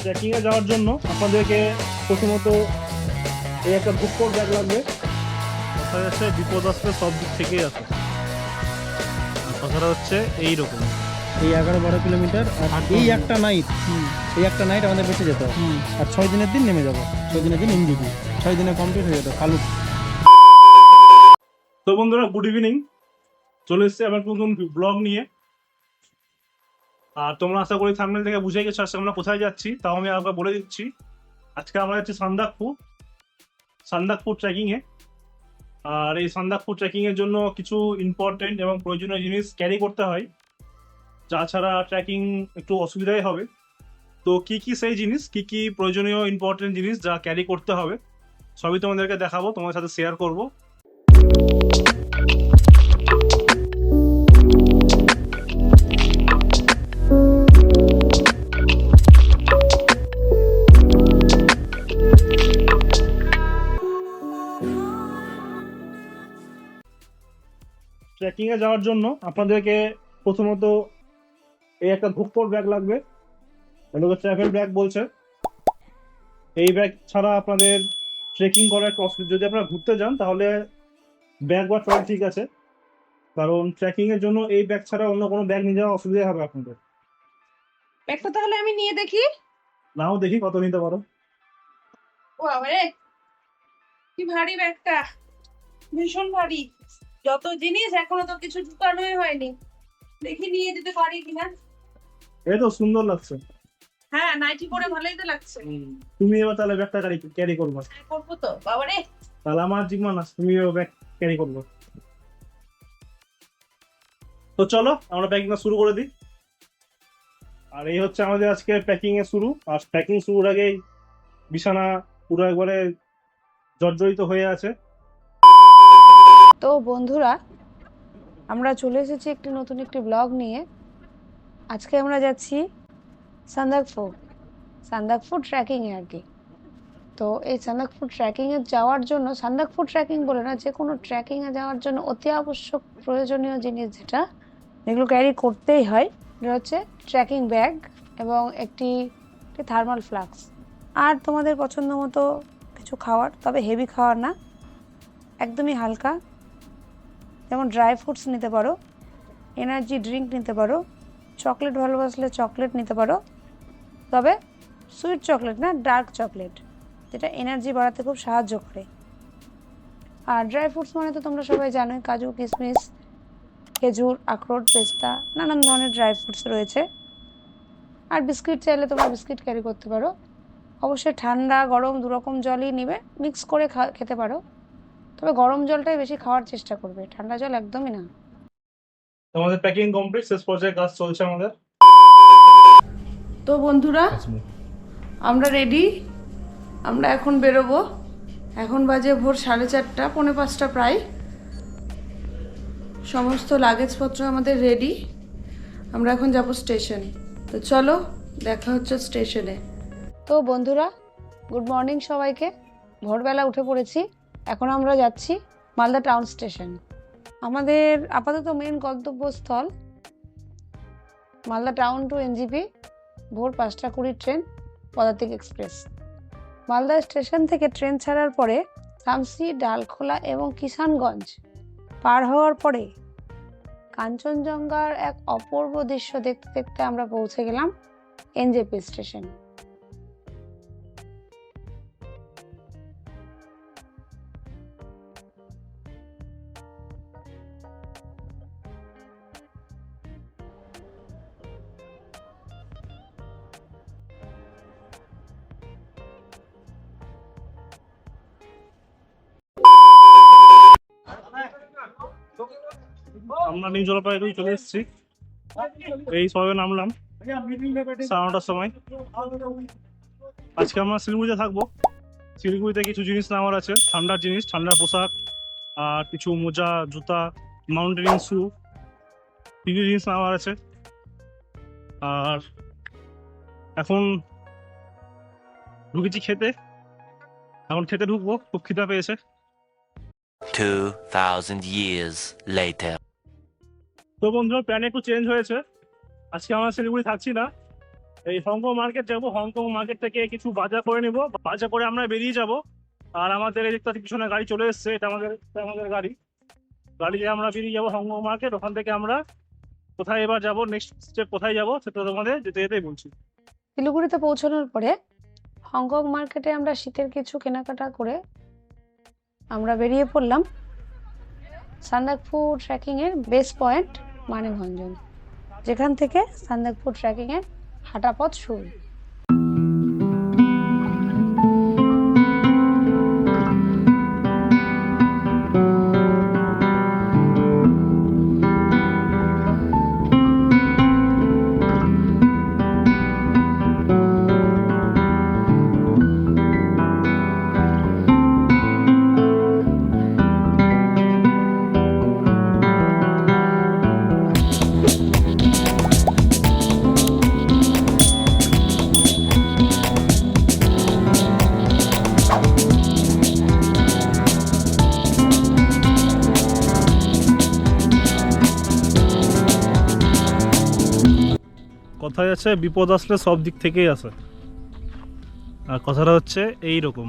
Trekking এ যাওয়ার জন্য আপনাদেরকে প্রথমত এই একটা বুকপোর্ট ব্যাগ লাগবে। দেখা যাচ্ছে বিপদ আসলে সব দিক থেকেই আসে। আর কথাটা হচ্ছে এইরকম এই 11-12 কিলোমিটার আর এই একটা নাইট আমাদের বেঁচে যেত আর 6 দিনের দিন নেমে যাবো। 6 দিনের দিন এনজিপি 6 দিনে কমপ্লিট হয়ে যেত কালু। তো বন্ধুরা, গুড ইভিনিং। চলে এসেছি আবার নতুন ব্লগ নিয়ে। আর তোমরা আশা করি থাম্বনেল থেকে বুঝে গেছো আজকে আমরা কোথায় যাচ্ছি। তাও আমি আবার বলে দিচ্ছি, আজকে আমরা যাচ্ছি সান্দাকফু ট্রেকিং এ। আর এই সান্দাকফু ট্রেকিং এর জন্য কিছু ইম্পর্টেন্ট এবং প্রয়োজনীয় জিনিস ক্যারি করতে হয়, যা ছাড়া ট্রেকিং একটু অসুবিধাই হবে। তো কি কি সেই জিনিস, কি কি প্রয়োজনীয় ইম্পর্টেন্ট জিনিস যা ক্যারি করতে হবে, সবই তোমাদেরকে দেখাবো, তোমাদের সাথে শেয়ার করব। ট্রেকিং এ যাওয়ার জন্য আপনাদেরকে প্রথমত এই একটা বুকপোর্ট ব্যাগ লাগবে, এটাকে ট্রাভেল ব্যাগ বলছে। এই ব্যাগ ছাড়া আপনাদের ট্রেকিং করার একটু অসুবিধা। যদি আপনারা ঘুরতে যান তাহলে ব্যাগ বা ট্রলি ঠিক আছে, কারণ ট্রেকিং এর জন্য এই ব্যাগ ছাড়া অন্য কোনো ব্যাগ নিয়ে যাওয়া অসুবিধা হবে আপনাদের। ব্যাগটা তাহলে আমি নিয়ে দেখি। নাও দেখি কত নিতে পারো। ও বাবারে, কি ভারী ব্যাগটা, ভীষণ ভারী। যত জিনিস এখনো তো কিছু ঢুকানোই হয়নি, দেখি নিয়ে যেতে পারি কিনা। এই তো সুন্দর লাগছে। হ্যাঁ, নাইটি পরে ভালোই তো লাগছে। তুমি এবার তাহলে ব্যাগটা ক্যারি করবে। হ্যাঁ, করবো তো বাবারে। তাহলে আমার জিম্মা না, তুমিও ব্যাগ ক্যারি করবে। তো চলো আমরা প্যাকিং শুরু করে দিই। আর এই হচ্ছে আমাদের আজকে প্যাকিং এর শুরু। আর প্যাকিং শুরুর আগেই বিছানা পুরো একবারে জর্জরিত হয়ে আছে। তো বন্ধুরা, আমরা চলে এসেছি নতুন একটি ব্লগ নিয়ে। আজকে আমরা যাচ্ছি সান্দাকফু ট্রেকিংয়ে আর কি। তো এই সান্দাকফু ট্রেকিংয়ে যাওয়ার জন্য, সান্দাকফু ট্রেকিং বলে না, যে কোনো ট্রেকিংয়ে যাওয়ার জন্য অতি আবশ্যক প্রয়োজনীয় জিনিস যেগুলো ক্যারি করতেই হয়, এটা হচ্ছে ট্রেকিং ব্যাগ এবং একটি থার্মাল ফ্লাস্ক। আর তোমাদের পছন্দ মতো কিছু খাওয়ার, তবে হেভি খাওয়ার না, একদমই হালকা। যেমন ড্রাই ফ্রুটস নিতে পারো, এনার্জি ড্রিঙ্ক নিতে পারো, চকলেট ভালোবাসলে চকলেট নিতে পারো, তবে সুইট চকলেট না, ডার্ক চকলেট, যেটা এনার্জি বাড়াতে খুব সাহায্য করে। আর ড্রাই ফ্রুটস মানে তো তোমরা সবাই জানোই, কাজু, কিশমিশ, খেজুর, আখরোট, পেস্তা, নানান ধরনের ড্রাই ফ্রুটস রয়েছে। আর বিস্কিট চাইলে তোমরা বিস্কিট ক্যারি করতে পারো। অবশ্যই ঠান্ডা গরম দুরকম জলই নিবে, মিক্স করে খেতে পারো, তবে গরম জলটাই বেশি খাওয়ার চেষ্টা করবে, ঠান্ডা জল একদমই না। আমাদের প্যাকিং কমপ্লিট, শেষ পর্যায়ে কাজ চলছে আমাদের। তো বন্ধুরা, আমরা রেডি, আমরা এখন বেরোবো। এখন বাজে ভোর 4:30, 4:45 প্রায়। সমস্ত লাগেজপত্র আমাদের রেডি, আমরা এখন যাব স্টেশন। তো চলো, দেখা হচ্ছে স্টেশনে। তো বন্ধুরা, গুড মর্নিং সবাইকে। ভোরবেলা উঠে পড়েছি, এখন আমরা যাচ্ছি মালদা টাউন স্টেশন। আমাদের আপাতত মেন গন্তব্যস্থল মালদা টাউন টু এনজিপি, ভোর 5:20 ট্রেন, পদাতিক এক্সপ্রেস। মালদা স্টেশন থেকে ট্রেন ছাড়ার পরে শামসি, ডালখোলা এবং কিষানগঞ্জ পার হওয়ার পরে কাঞ্চনজঙ্ঘার এক অপূর্ব দৃশ্য দেখতে দেখতে আমরা পৌঁছে গেলাম এনজেপি স্টেশন। আমরা নিউ জলপাইগুড়ি চলে এসেছি, এই সবে নামলাম 9:30টার সময়। আজকে আমরা শিলিগুড়িতে থাকবো। শিলিগুড়িতে কিছু জিনিস নেওয়ার আছে, ঠান্ডার জিনিস, ঠান্ডার পোশাক, আর কিছু মোজা, জুতা, মাউন্টেনিং শু, কিছু জিনিস নেওয়ার আছে। আর এখন ঢুকেছি খেতে, এখন খেতে ঢুকবো, খুব খিদা পেয়েছে। 2000 years later. তো বন্ধুরা, প্ল্যান একটু চেঞ্জ হয়েছে। আজকে আমরা শিলিগুড়ি থাকছি না, এই হংকং মার্কেট যাব, হংকং মার্কেট থেকে কিছু বাজার করে নিব, বাজার করে আমরা বেরিয়ে যাব। আর আমাদের এই দেখতে পিছনে গাড়ি চলে এসেছে, এটা আমাদের গাড়ি নিয়ে আমরা বেরিয়ে যাবো হংকং মার্কেট। ওখান থেকে আমরা কোথায় এবার যাব, নেক্সট স্টেপ কোথায় যাব সেটা তোমাদের যেতে যেতেই বলছি। শিলিগুড়িতে পৌঁছানোর পরে হংকং মার্কেটে আমরা শীতের কিছু কেনাকাটা করে আমরা বেরিয়ে পড়লাম সান্দাকফু ট্রেকিং এর বেস পয়েন্ট মানেভঞ্জন, যেখান থেকে সান্দাকফু ট্রেকিং এর হাঁটা পথ শুরু। কথায় আছে বিপদ আসলে সব দিক থেকেই আসে, আর কথাটা হচ্ছে এই রকম।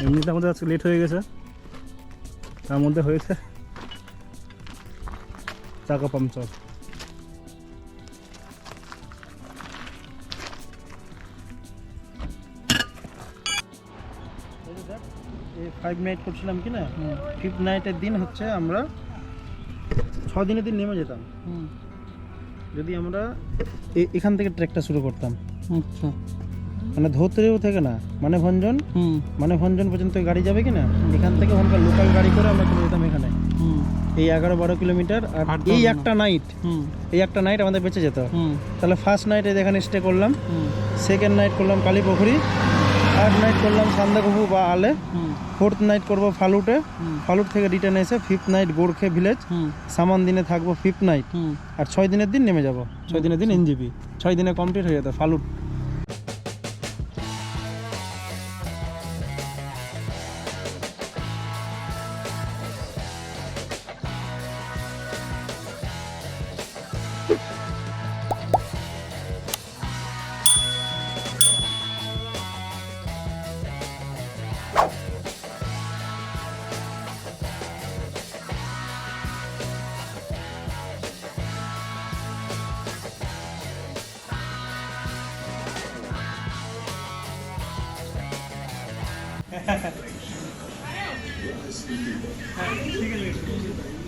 এমনিতে আমাদের আজকে লেট হয়ে গেছে, তার মধ্যে হয়েছে চাকা পাংচার। 5 নাইট করছিলাম কি না, 5th নাইটের দিন হচ্ছে আমরা 6 দিনের দিন নেমে যেতাম যদি আমরা এখান থেকে ট্রেকটা শুরু করতাম। আচ্ছা, মানে ধোত্রেও থেকে না মানেভঞ্জন পর্যন্ত গাড়ি যাবে কিনা, এখান থেকে ওখানকার লোকাল গাড়ি করে আমরা চলে যেতাম এখানে। এই 11-12 কিলোমিটার, আর এই একটা নাইট আমাদের বেঁচে যেত। তাহলে ফার্স্ট নাইটে এখানে স্টে করলাম, সেকেন্ড নাইট করলাম কালীপুকুরি, থার্ড নাইট করলাম সান্দাকফু বা আলে, 4th নাইট করবো ফালুটে, ফালুট থেকে রিটার্ন এসে 5th নাইট গোর্খে ভিলেজ, সামান দিনে থাকবো 5th নাইট, আর 6 দিনের দিন নেমে যাব। 6 দিনের দিন এনজিপি, 6 দিনে কমপ্লিট হয়ে যেত ফালুট।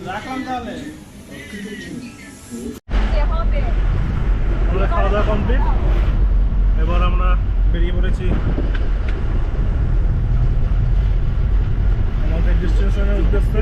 রাখলাম তাহলে। আমাদের খাওয়া দাওয়া কমপ্লিট, এবার আমরা বেরিয়ে পড়েছি আমাদের ডেস্টিনেশনের উদ্দেশ্যে।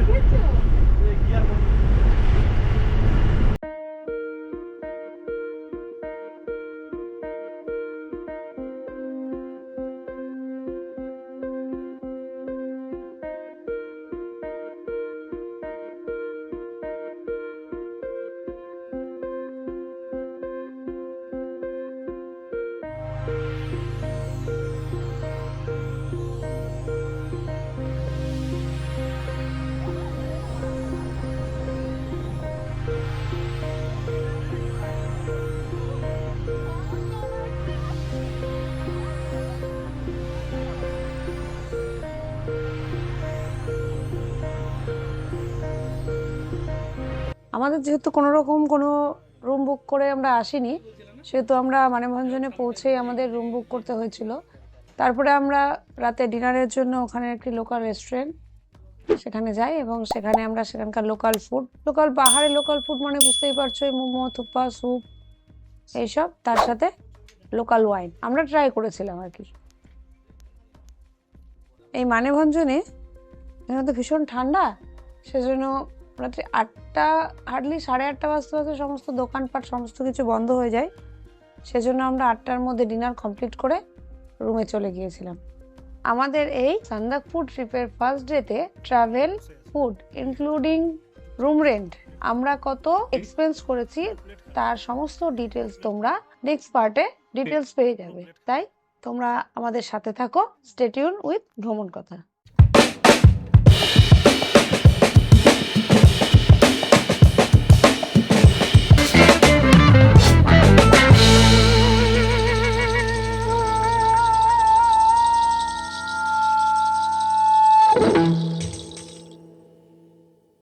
আমাদের যেহেতু কোনো রকম কোনো রুম বুক করে আমরা আসিনি, সেহেতু আমরা মানেভঞ্জনে পৌঁছেই আমাদের রুম বুক করতে হয়েছিল। তারপরে আমরা রাতে ডিনারের জন্য ওখানে একটি লোকাল রেস্টুরেন্ট সেখানে যাই, এবং সেখানে আমরা সেখানকার পাহাড়ের লোকাল ফুড মানে বুঝতেই পারছো, মোমো, থুপ্পা, স্যুপ এইসব, তার সাথে লোকাল ওয়াইন আমরা ট্রাই করেছিলাম আর কি। এই মানেভঞ্জনে এখানে তো ভীষণ ঠান্ডা, সেজন্য রাত্রি 8টা, হার্ডলি 8:30 বাজতে বাজতে সমস্ত দোকানপাট সমস্ত কিছু বন্ধ হয়ে যায়। সেজন্য আমরা 8টার মধ্যে ডিনার কমপ্লিট করে রুমে চলে গিয়েছিলাম। আমাদের এই সান্দাকফু ট্রিপের ফার্স্ট ডেতে travel, food including room rent আমরা কত এক্সপেন্স করেছি তার সমস্ত ডিটেলস তোমরা নেক্সট পার্টে ডিটেলস পেয়ে যাবে। তাই তোমরা আমাদের সাথে থাকো, স্টে টিউন উইথ ভ্রমণ কথা।